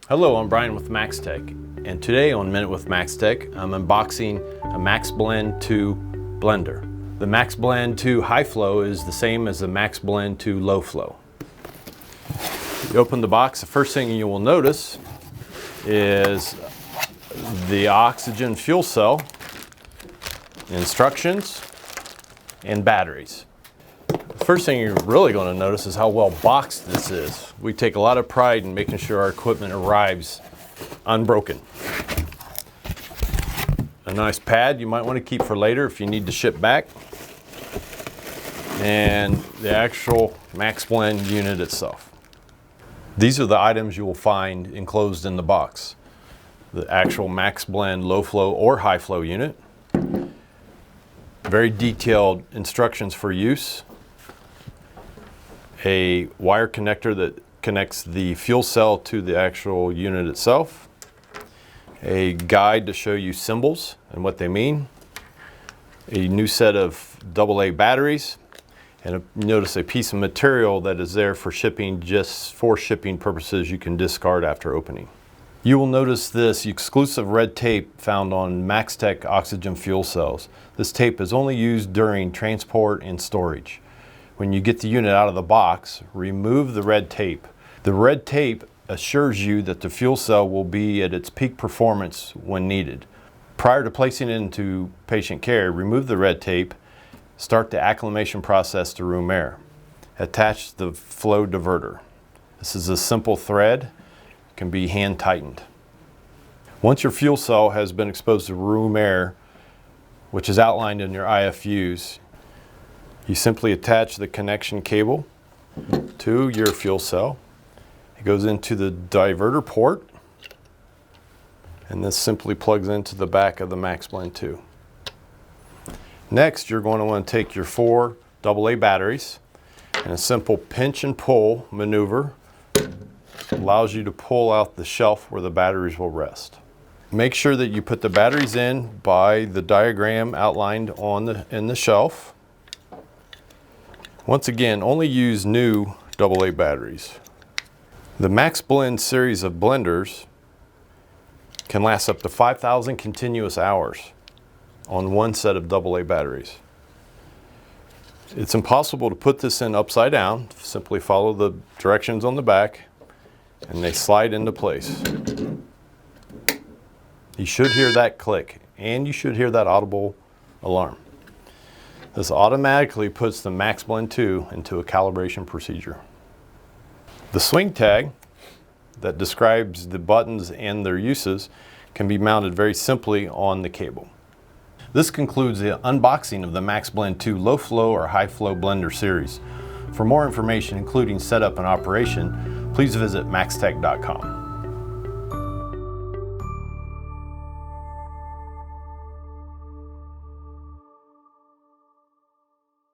Hello, I'm Brian with Maxtec, and today on Minute with Maxtec, I'm unboxing a MaxBlend 2 blender. The MaxBlend 2 high flow is the same as the MaxBlend 2 low flow. You open the box, the first thing you will notice is the oxygen fuel cell, instructions, and batteries. The first thing you're really going to notice is how well boxed this is. We take a lot of pride in making sure our equipment arrives unbroken. A nice pad you might want to keep for later if you need to ship back. And the actual MaxBlend unit itself. These are the items you will find enclosed in the box. The actual MaxBlend low flow or high flow unit. Very detailed instructions for use. A wire connector that connects the fuel cell to the actual unit itself. A guide to show you symbols and what they mean. A new set of AA batteries. And notice a piece of material that is there for shipping, just for shipping purposes you can discard after opening. You will notice this exclusive red tape found on Maxtec oxygen fuel cells. This tape is only used during transport and storage. When you get the unit out of the box, remove the red tape. The red tape assures you that the fuel cell will be at its peak performance when needed. Prior to placing it into patient care, remove the red tape. Start the acclimation process to room air. Attach the flow diverter. This is a simple thread. It can be hand tightened. Once your fuel cell has been exposed to room air, which is outlined in your IFUs, you simply attach the connection cable to your fuel cell. It goes into the diverter port, and this simply plugs into the back of the MaxBlend 2. Next, you're going to want to take your 4 AA batteries, and a simple pinch and pull maneuver allows you to pull out the shelf where the batteries will rest. Make sure that you put the batteries in by the diagram outlined in the shelf. Once again, only use new AA batteries. The MaxBlend series of blenders can last up to 5,000 continuous hours on one set of AA batteries. It's impossible to put this in upside down. Simply follow the directions on the back and they slide into place. You should hear that click and you should hear that audible alarm. This automatically puts the MaxBlend 2 into a calibration procedure. The swing tag that describes the buttons and their uses can be mounted very simply on the cable. This concludes the unboxing of the MaxBlend 2 low flow or high flow blender series. For more information including setup and operation, please visit maxtec.com.